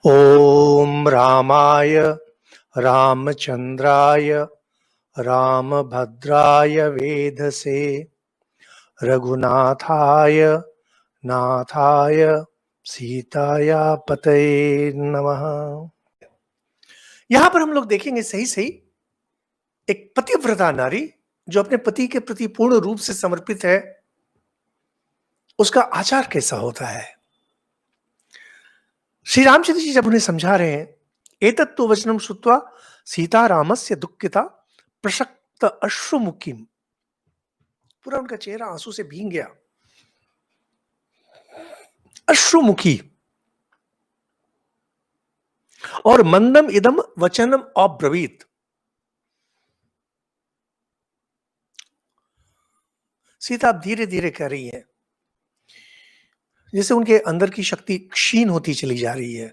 ओम रामाय रामचंद्राय रामभद्राय वेधसे रघुनाथाय नाथाय सीताया पतये नमः। यहां पर हम लोग देखेंगे सही सही एक पतिव्रता नारी जो अपने पति के प्रति पूर्ण रूप से समर्पित है, उसका आचार कैसा होता है। श्री रामचंद्र जी जब उन्हें समझा रहे हैं, एतत्तु वचनम श्रुत्वा सीता रामस्य दुःखिता प्रसक्त अश्रुमुखीम, पूरा उनका चेहरा आंसू से भीग गया। अश्रुमुखी और मंदम इदम वचनम अब्रवीत, सीता अब धीरे धीरे कह रही है, जैसे उनके अंदर की शक्ति क्षीण होती चली जा रही है,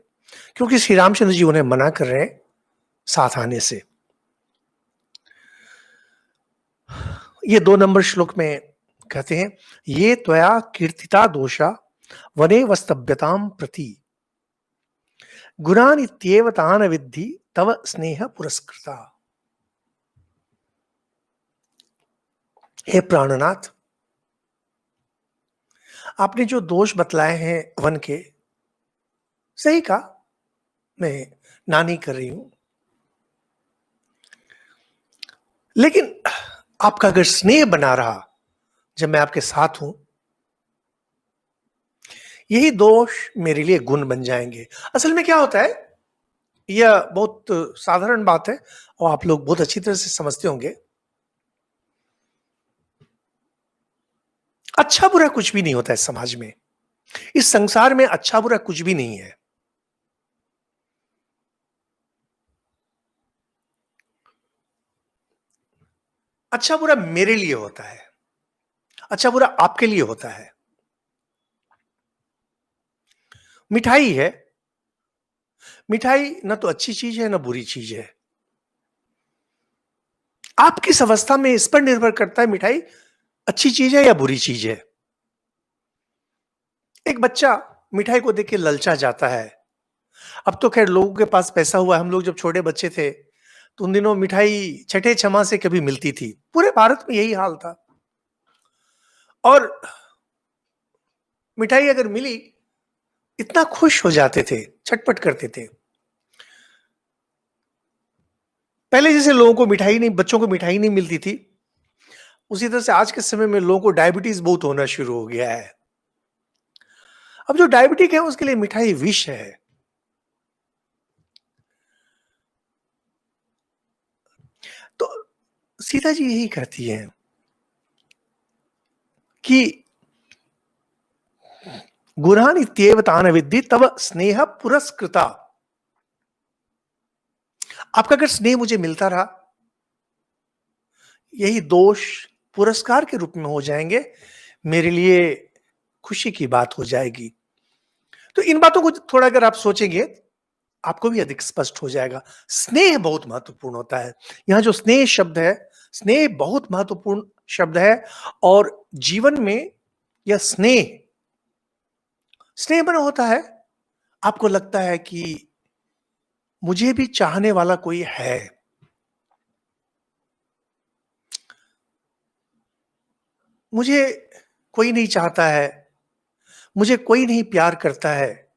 क्योंकि श्री रामचंद्र जी उन्हें मना कर रहे हैं साथ आने से। ये 2 नंबर श्लोक में कहते हैं, ये त्वया कीर्तिता दोषा वने वस्तव्यताम प्रति गुणान इत्येव तान विद्धि तव स्नेह पुरस्कृता। हे प्राणनाथ, आपने जो दोष बतलाए हैं वन के, सही कहा, मैं ना नहीं कर रही हूं, लेकिन आपका अगर स्नेह बना रहा जब मैं आपके साथ हूं, यही दोष मेरे लिए गुण बन जाएंगे। असल में क्या होता है, यह बहुत साधारण बात है और आप लोग बहुत अच्छी तरह से समझते होंगे। अच्छा बुरा कुछ भी नहीं होता है समाज में, इस संसार में अच्छा बुरा कुछ भी नहीं है। अच्छा बुरा मेरे लिए होता है, अच्छा बुरा आपके लिए होता है। मिठाई है, मिठाई ना तो अच्छी चीज है ना बुरी चीज है। आप किस अवस्था में, इस पर निर्भर करता है मिठाई अच्छी चीज है या बुरी चीज है। एक बच्चा मिठाई को देख के ललचा जाता है। अब तो खैर लोगों के पास पैसा हुआ है, हम लोग जब छोटे बच्चे थे तो उन दिनों मिठाई छठे छमा से कभी मिलती थी, पूरे भारत में यही हाल था। और मिठाई अगर मिली इतना खुश हो जाते थे, छटपट करते थे। पहले जैसे लोगों को मिठाई नहीं, बच्चों को मिठाई नहीं मिलती थी, उसी तरह से आज के समय में लोगों को डायबिटीज बहुत होना शुरू हो गया है। अब जो डायबिटिक है उसके लिए मिठाई विष है। तो सीता जी यही कहती है कि गुणान इत्येव तान विद्धि तव स्नेह पुरस्कृता। आपका अगर स्नेह मुझे मिलता रहा, यही दोष पुरस्कार के रूप में हो जाएंगे, मेरे लिए खुशी की बात हो जाएगी। तो इन बातों को थोड़ा अगर आप सोचेंगे, आपको भी अधिक स्पष्ट हो जाएगा। स्नेह बहुत महत्वपूर्ण होता है। यहां जो स्नेह शब्द है, स्नेह बहुत महत्वपूर्ण शब्द है। और जीवन में यह स्नेह स्नेह बना होता है, आपको लगता है कि मुझे भी चाहने वाला कोई है। मुझे कोई नहीं चाहता है, मुझे कोई नहीं प्यार करता है।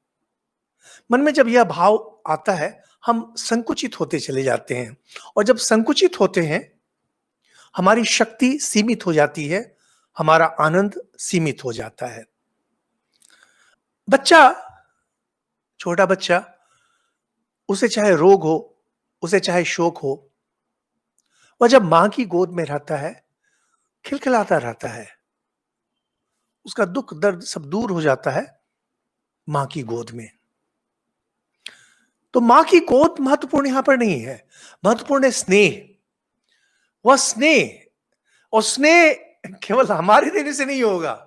मन में जब यह भाव आता है, हम संकुचित होते चले जाते हैं। और जब संकुचित होते हैं, हमारी शक्ति सीमित हो जाती है, हमारा आनंद सीमित हो जाता है। बच्चा, छोटा बच्चा, उसे चाहे रोग हो, उसे चाहे शोक हो, वह जब मां की गोद में रहता है, खिलखिलाता रहता है। उसका दुख दर्द सब दूर हो जाता है मां की गोद में। तो मां की गोद महत्वपूर्ण यहां पर नहीं है, महत्वपूर्ण है स्नेह। वह स्नेह, और स्नेह केवल हमारे देने से नहीं होगा।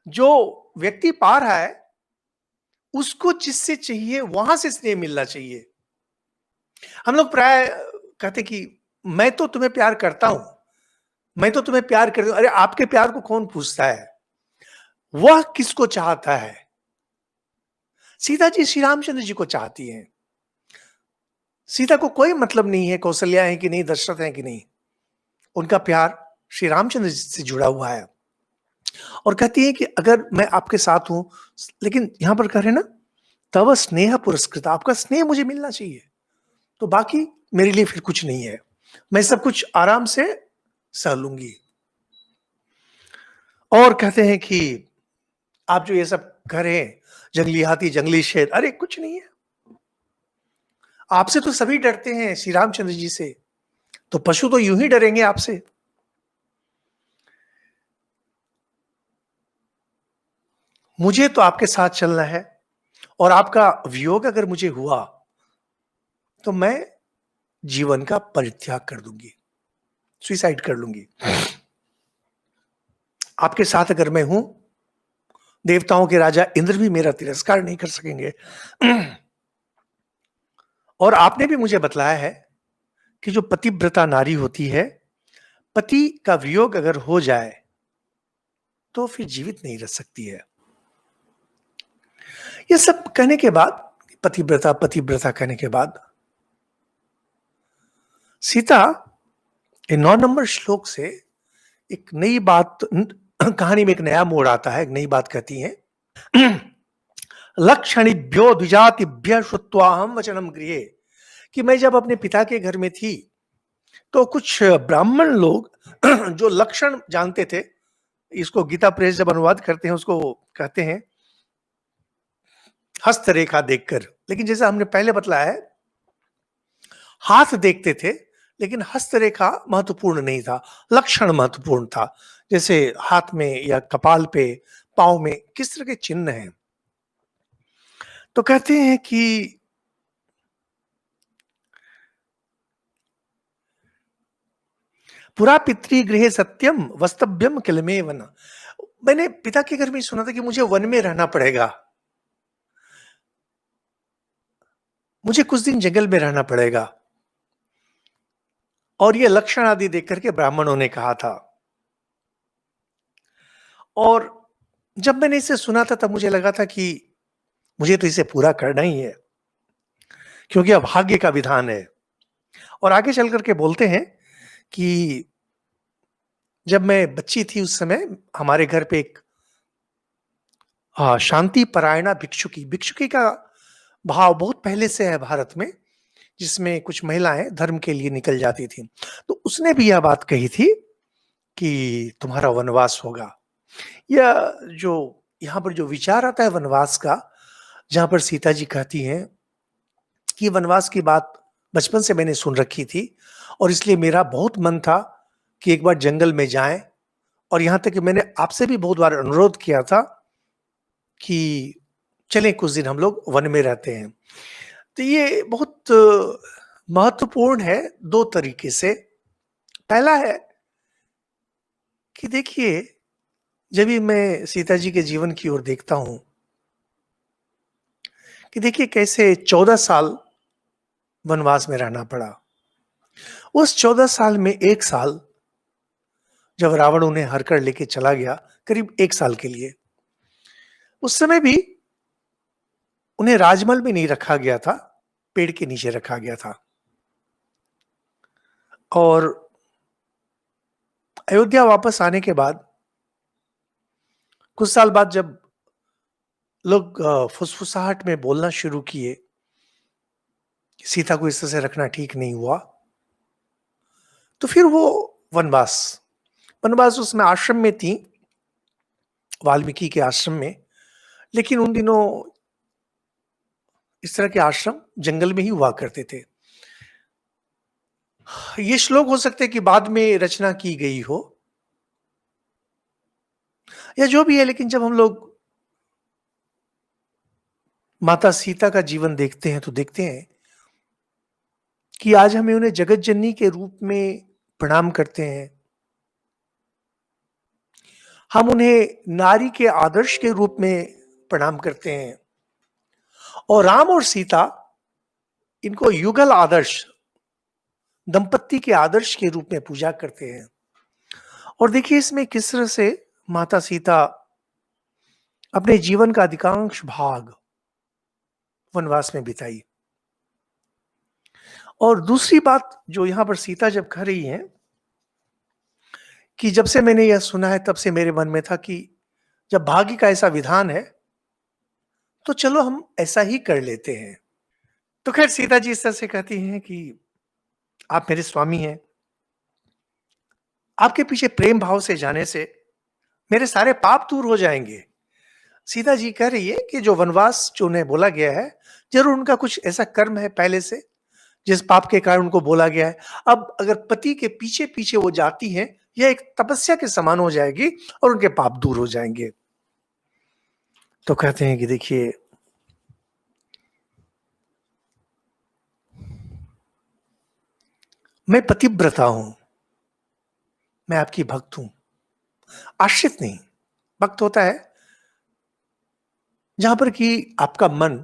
जो व्यक्ति पा रहा है, उसको जिससे चाहिए वहां से स्नेह मिलना चाहिए। हम लोग प्राय कहते कि मैं तो तुम्हें प्यार करता हूं, मैं तो तुम्हें प्यार करता हूं। अरे आपके प्यार को कौन पूछता है, वह किसको चाहता है। सीता जी श्री रामचंद्र जी को चाहती हैं। सीता को कोई मतलब नहीं है कौशल्या है कि नहीं, दशरथ है कि नहीं। उनका प्यार श्री रामचंद्र जी से जुड़ा हुआ है और कहती है कि अगर मैं आपके साथ हूं, लेकिन यहां पर कह रहे हैं ना, तव स्नेह पुरस्कृत, आपका स्नेह मुझे मिलना चाहिए, तो बाकी मेरे लिए फिर कुछ नहीं है, मैं सब कुछ आराम से सह लूंगी। और कहते हैं कि आप जो ये सब करें, जंगली हाथी जंगली शेर, अरे कुछ नहीं है, आपसे तो सभी डरते हैं श्री रामचंद्र जी से, तो पशु तो यूं ही डरेंगे आपसे। मुझे तो आपके साथ चलना है, और आपका वियोग अगर मुझे हुआ तो मैं जीवन का परित्याग कर दूंगी, सुसाइड कर लूंगी। आपके साथ अगर मैं हूं, देवताओं के राजा इंद्र भी मेरा तिरस्कार नहीं कर सकेंगे। और आपने भी मुझे बतलाया है कि जो पतिव्रता नारी होती है, पति का वियोग अगर हो जाए तो फिर जीवित नहीं रह सकती है। ये सब कहने के बाद, पतिव्रता पतिव्रता कहने के बाद, सीता ये 9 नंबर श्लोक से एक नई बात, कहानी में एक नया मोड़ आता है, एक नई बात कहती है। लक्षणिभ्यो द्विजातिभ्य श्रुत्वा हम वचनम गृहे, कि मैं जब अपने पिता के घर में थी तो कुछ ब्राह्मण लोग जो लक्षण जानते थे, इसको गीता प्रेस जब अनुवाद करते हैं उसको कहते हैं हस्तरेखा देखकर, लेकिन जैसे हमने पहले बतलाया है, हाथ देखते थे लेकिन हस्तरेखा महत्वपूर्ण नहीं था, लक्षण महत्वपूर्ण था, जैसे हाथ में या कपाल पे, पांव में किस तरह के चिन्ह हैं। तो कहते हैं कि पुरा पितृगृहे सत्यम वस्तव्यम किल में वन, मैंने पिता के घर में सुना था कि मुझे वन में रहना पड़ेगा, मुझे कुछ दिन जंगल में रहना पड़ेगा, और ये लक्षण आदि देख करके ब्राह्मणों ने कहा था। और जब मैंने इसे सुना था तब मुझे लगा था कि मुझे तो इसे पूरा करना ही है, क्योंकि अब भाग्य का विधान है। और आगे चल करके बोलते हैं कि जब मैं बच्ची थी उस समय हमारे घर पे एक शांति परायणा भिक्षुकी, भिक्षुकी का भाव बहुत पहले से है भारत में, जिसमें कुछ महिलाएं धर्म के लिए निकल जाती थी, तो उसने भी यह बात कही थी कि तुम्हारा वनवास होगा। या जो यहाँ पर जो विचार आता है वनवास का, जहां पर सीता जी कहती हैं कि वनवास की बात बचपन से मैंने सुन रखी थी, और इसलिए मेरा बहुत मन था कि एक बार जंगल में जाएं, और यहां तक कि मैंने आपसे भी बहुत बार अनुरोध किया था कि चलें कुछ दिन हम लोग वन में रहते हैं। तो ये बहुत महत्वपूर्ण है दो तरीके से। पहला है कि देखिए, जब भी मैं सीता जी के जीवन की ओर देखता हूं कि देखिए कैसे 14 साल वनवास में रहना पड़ा। उस 14 साल में 1 साल जब रावण उन्हें हर कर लेके चला गया, करीब 1 साल के लिए, उस समय भी उन्हें राजमहल में नहीं रखा गया था, पेड़ के नीचे रखा गया था। और अयोध्या वापस आने के बाद कुछ साल बाद जब लोग फुसफुसाहट में बोलना शुरू किए कि सीता को इस तरह से रखना ठीक नहीं हुआ, तो फिर वो वनवास, वनवास उसमें आश्रम में थी, वाल्मीकि के आश्रम में, लेकिन उन दिनों इस तरह के आश्रम जंगल में ही हुआ करते थे। ये श्लोक हो सकते हैं कि बाद में रचना की गई हो या जो भी है, लेकिन जब हम लोग माता सीता का जीवन देखते हैं तो देखते हैं कि आज हमें उन्हें जगत जननी के रूप में प्रणाम करते हैं, हम उन्हें नारी के आदर्श के रूप में प्रणाम करते हैं, और राम और सीता इनको युगल आदर्श, दंपत्ति के आदर्श के रूप में पूजा करते हैं। और देखिए इसमें किस तरह से माता सीता अपने जीवन का अधिकांश भाग वनवास में बिताई। और दूसरी बात जो यहां पर सीता जब कह रही हैं कि जब से मैंने यह सुना है तब से मेरे मन में था कि जब भाग्य का ऐसा विधान है तो चलो हम ऐसा ही कर लेते हैं। तो खैर सीता जी इस तरह से कहती हैं कि आप मेरे स्वामी हैं, आपके पीछे प्रेम भाव से जाने से मेरे सारे पाप दूर हो जाएंगे। सीता जी कह रही है कि जो वनवास जो उन्हें बोला गया है, जरूर उनका कुछ ऐसा कर्म है पहले से जिस पाप के कारण उनको बोला गया है। अब अगर पति के पीछे पीछे वो जाती हैं, यह एक तपस्या के समान हो जाएगी और उनके पाप दूर हो जाएंगे। तो कहते हैं कि देखिए, मैं पतिव्रता हूं, मैं आपकी भक्त हूं, आश्रित नहीं। भक्त होता है जहां पर कि आपका मन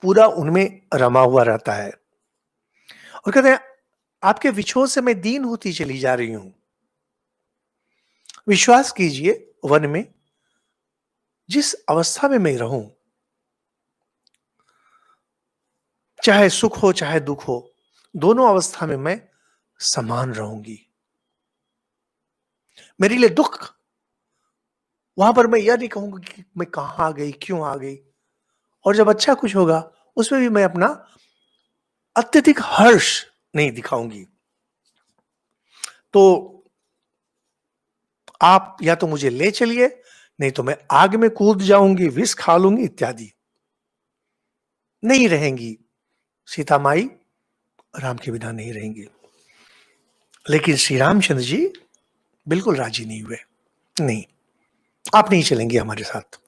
पूरा उनमें रमा हुआ रहता है। और कहते हैं आपके विछोह से मैं दीन होती चली जा रही हूं। विश्वास कीजिए, वन में जिस अवस्था में मैं रहूं, चाहे सुख हो चाहे दुख हो, दोनों अवस्था में मैं समान रहूंगी। मेरे लिए दुख, वहां पर मैं यह नहीं कहूंगा कि मैं कहां आ गई, क्यों आ गई। और जब अच्छा कुछ होगा उसमें भी मैं अपना अत्यधिक हर्ष नहीं दिखाऊंगी। तो आप या तो मुझे ले चलिए, नहीं तो मैं आग में कूद जाऊंगी, विष खा लूंगी इत्यादि। नहीं रहेंगी सीता माई, राम के बिना नहीं रहेंगी। लेकिन श्री रामचंद्र जी बिल्कुल राजी नहीं हुए। नहीं, आप नहीं चलेंगे हमारे साथ।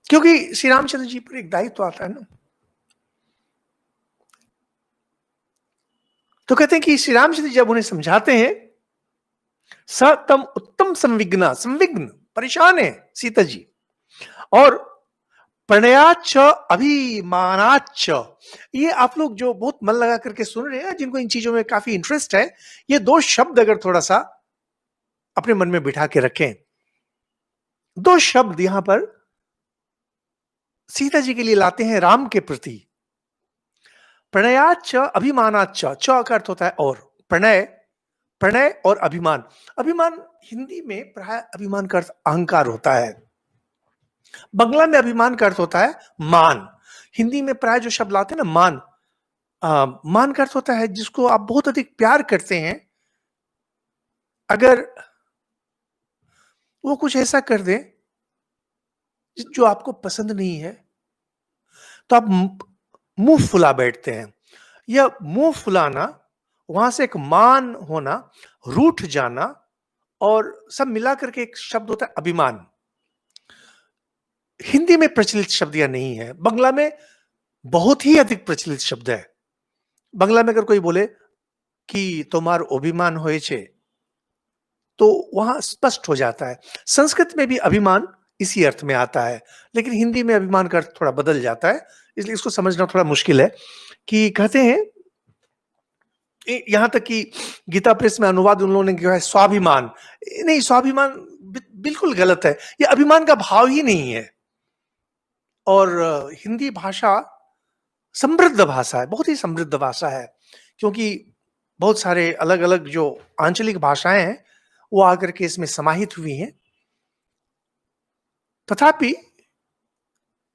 क्योंकि श्री रामचंद्र जी पर एक दायित्व आता है ना। तो कहते हैं कि श्री रामचंद्र जी जब उन्हें समझाते हैं, स तम उत्तम संविघ्ना, संविघ्न परेशान है सीता जी। और प्रणयाच अभिमानाच, ये आप लोग जो बहुत मन लगा करके सुन रहे हैं, जिनको इन चीजों में काफी इंटरेस्ट है, ये दो शब्द अगर थोड़ा सा अपने मन में बिठा के रखें। दो शब्द यहां पर सीता जी के लिए लाते हैं राम के प्रति। प्रणयाच अभिमानाच, च का अर्थ होता है और, प्रणय, प्रणय और अभिमान। अभिमान हिंदी में प्राय अभिमान का अर्थ अहंकार होता है। बंगला में अभिमान का अर्थ होता है मान। हिंदी में प्राय जो शब्द लाते हैं ना, मान, मान का अर्थ होता है जिसको आप बहुत अधिक प्यार करते हैं, अगर वो कुछ ऐसा कर दे जो आपको पसंद नहीं है तो आप मुंह फुला बैठते हैं। यह मुंह फुलाना, वहां से एक मान होना, रूठ जाना, और सब मिलाकर के एक शब्द होता है अभिमान। हिंदी में प्रचलित शब्द यह नहीं है, बंगला में बहुत ही अधिक प्रचलित शब्द है। बंगला में अगर कोई बोले कि तुम्हार अभिमान होए छे, तो वहां स्पष्ट हो जाता है। संस्कृत में भी अभिमान इसी अर्थ में आता है, लेकिन हिंदी में अभिमान का अर्थ थोड़ा बदल जाता है, इसलिए इसको समझना थोड़ा मुश्किल है। कि कहते हैं, यहां तक कि गीता प्रेस में अनुवाद उन लोगों ने किया है स्वाभिमान। नहीं, स्वाभिमान बिल्कुल गलत है, ये अभिमान का भाव ही नहीं है। और हिंदी भाषा समृद्ध भाषा है, बहुत ही समृद्ध भाषा है, क्योंकि बहुत सारे अलग अलग जो आंचलिक भाषाएं हैं वो आकर के इसमें समाहित हुई हैं। तथापि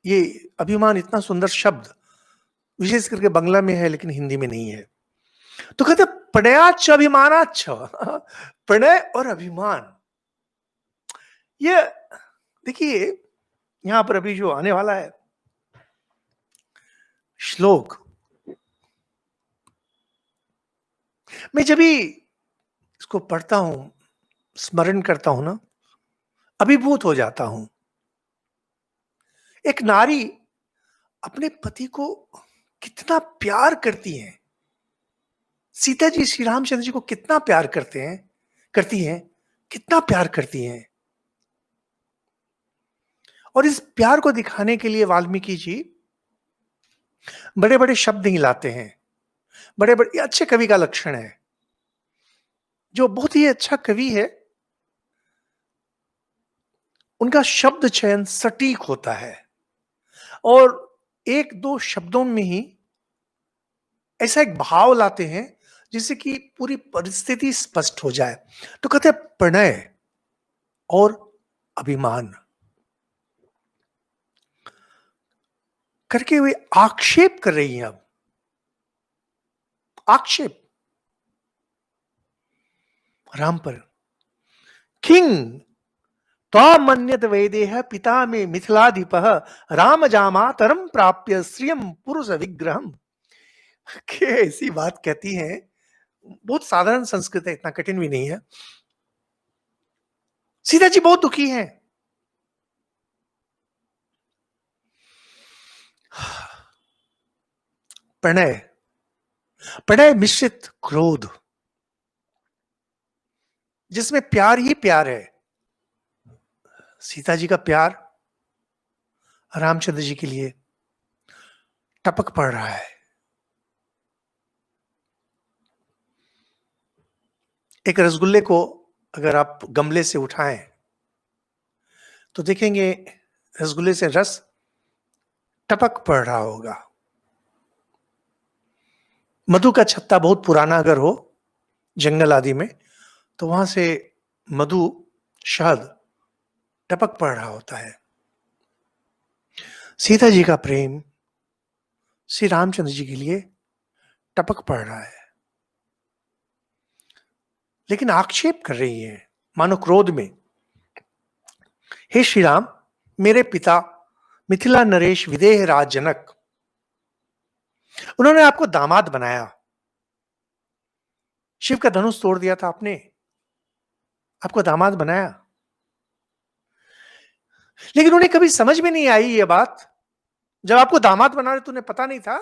ये अभिमान इतना सुंदर शब्द विशेष करके बंगला में है, लेकिन हिंदी में नहीं है। तो कहते प्रणयाच अभिमानाच, प्रणय और अभिमान, ये देखिए यहां पर अभी जो आने वाला है श्लोक, मैं जब भी इसको पढ़ता हूं, स्मरण करता हूं ना, अभिभूत हो जाता हूं। एक नारी अपने पति को कितना प्यार करती है। सीता जी श्री रामचंद्र जी को कितना प्यार करते हैं, करती हैं, कितना प्यार करती हैं। और इस प्यार को दिखाने के लिए वाल्मीकि जी बड़े बड़े शब्द ही लाते हैं। बड़े बड़े, ये अच्छे कवि का लक्षण है। जो बहुत ही अच्छा कवि है, उनका शब्द चयन सटीक होता है। और एक दो शब्दों में ही ऐसा एक भाव लाते हैं जिससे कि पूरी परिस्थिति स्पष्ट हो जाए। तो कहते हैं प्रणय और अभिमान करके वे आक्षेप कर रही हैं। अब आक्षेप राम पर, किंग त्वामन्यत वैदेह पिता में मिथिलाधिपः राम जामातरम प्राप्य श्रियम पुरुष विग्रहम। के ऐसी बात कहती हैं, बहुत साधारण संस्कृत है, इतना कठिन भी नहीं है। सीता जी बहुत दुखी हैं। प्रणय, प्रणय मिश्रित क्रोध, जिसमें प्यार ही प्यार है। सीता जी का प्यार रामचंद्र जी के लिए टपक पड़ रहा है। एक रसगुल्ले को अगर आप गमले से उठाएं तो देखेंगे रसगुल्ले से रस टपक पड़ रहा होगा। मधु का छत्ता बहुत पुराना अगर हो जंगल आदि में, तो वहां से मधु, शहद टपक पड़ रहा होता है। सीता जी का प्रेम श्री रामचंद्र जी के लिए टपक पड़ रहा है, लेकिन आक्षेप कर रही है मानो क्रोध में। हे श्री राम, मेरे पिता मिथिला नरेश विदेह राज जनक, उन्होंने आपको दामाद बनाया। शिव का धनुष तोड़ दिया था आपने, आपको दामाद बनाया। लेकिन उन्हें कभी समझ में नहीं आई ये बात, जब आपको दामाद बना रहे तो उन्हें पता नहीं था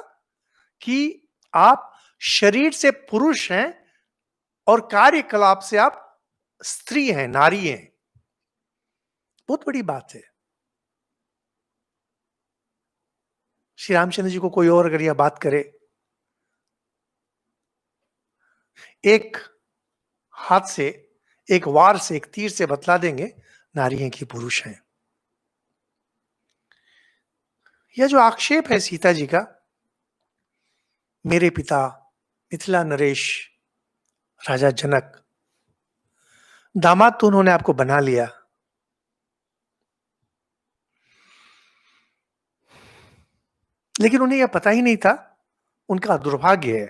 कि आप शरीर से पुरुष हैं और कार्यकलाप से आप स्त्री हैं, नारी हैं। बहुत बड़ी बात है। श्री रामचंद्र जी को कोई और अगर यह बात करे, एक हाथ से, एक वार से, एक तीर से बतला देंगे नारी हैं कि पुरुष हैं। यह जो आक्षेप है सीता जी का, मेरे पिता मिथिला नरेश राजा जनक, दामाद तो उन्होंने आपको बना लिया, लेकिन उन्हें यह पता ही नहीं था, उनका दुर्भाग्य है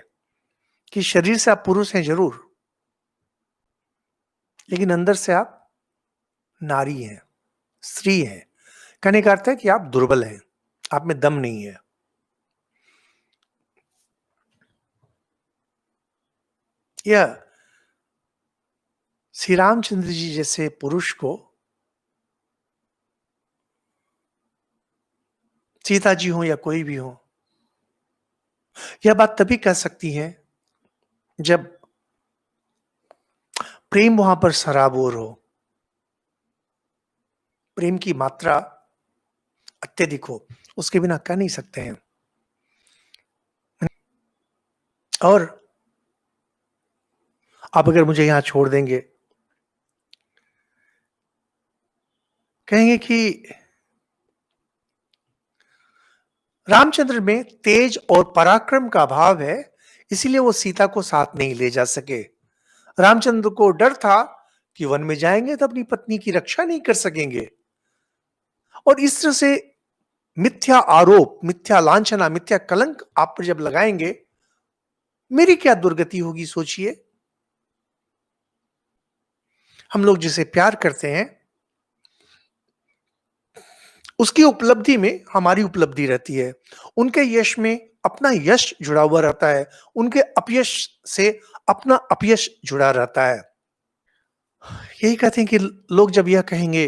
कि शरीर से आप पुरुष हैं जरूर, लेकिन अंदर से आप नारी हैं, स्त्री हैं। कहने का अर्थ है कि आप दुर्बल हैं, आप में दम नहीं है। यह श्री रामचंद्र जी जैसे पुरुष को सीता जी हो या कोई भी हो, यह बात तभी कह सकती है जब प्रेम वहां पर सराबोर हो, प्रेम की मात्रा अत्यधिक हो। उसके बिना कह नहीं सकते हैं। और आप अगर मुझे यहां छोड़ देंगे, कहेंगे कि रामचंद्र में तेज और पराक्रम का भाव है, इसीलिए वो सीता को साथ नहीं ले जा सके। रामचंद्र को डर था कि वन में जाएंगे तो अपनी पत्नी की रक्षा नहीं कर सकेंगे, और इस तरह से मिथ्या आरोप, मिथ्या लांछना, मिथ्या कलंक आप पर जब लगाएंगे, मेरी क्या दुर्गति होगी सोचिए। हम लोग जिसे प्यार करते हैं उसकी उपलब्धि में हमारी उपलब्धि रहती है, उनके यश में अपना यश जुड़ा हुआ रहता है, उनके अपयश से अपना अपयश जुड़ा रहता है। यही कहते हैं कि लोग जब यह कहेंगे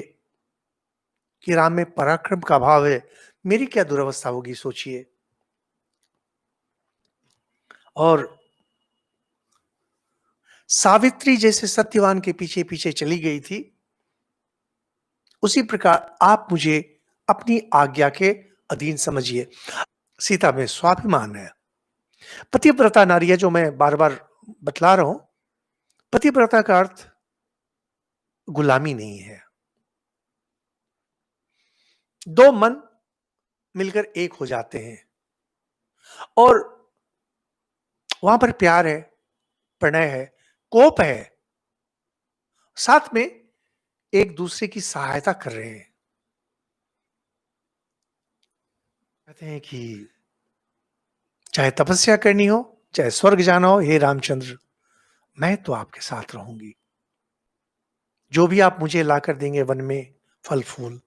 कि राम में पराक्रम का भाव है, मेरी क्या दुर्अवस्था होगी सोचिए। और सावित्री जैसे सत्यवान के पीछे पीछे चली गई थी, उसी प्रकार आप मुझे अपनी आज्ञा के अधीन समझिए। सीता में स्वाभिमान है। पतिव्रता नारी है, जो मैं बार बार बतला रहा हूं, पतिव्रता का अर्थ गुलामी नहीं है। दो मन मिलकर एक हो जाते हैं और वहां पर प्यार है, प्रणय है, कोप है, साथ में एक दूसरे की सहायता कर रहे हैं। कहते हैं कि चाहे तपस्या करनी हो, चाहे स्वर्ग जाना हो, हे रामचंद्र, मैं तो आपके साथ रहूंगी। जो भी आप मुझे लाकर देंगे वन में, फल फूल,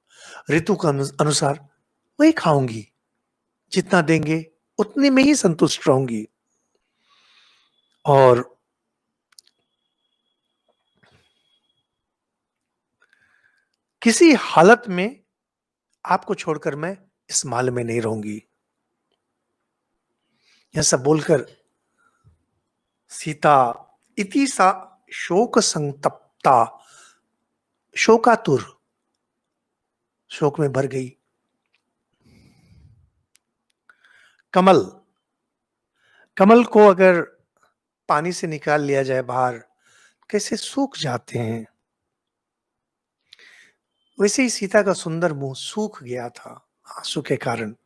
ऋतु के अनुसार, वही खाऊंगी। जितना देंगे उतने में ही संतुष्ट रहूंगी। और किसी हालत में आपको छोड़कर मैं इस माल में नहीं रहूंगी। यह सब बोलकर सीता इति सा शोक संतप्ता, शोकातुर, शोक में भर गई। कमल, कमल को अगर पानी से निकाल लिया जाए बाहर, कैसे सूख जाते हैं, वैसे ही सीता का सुंदर मुंह सूख गया था आंसू के कारण।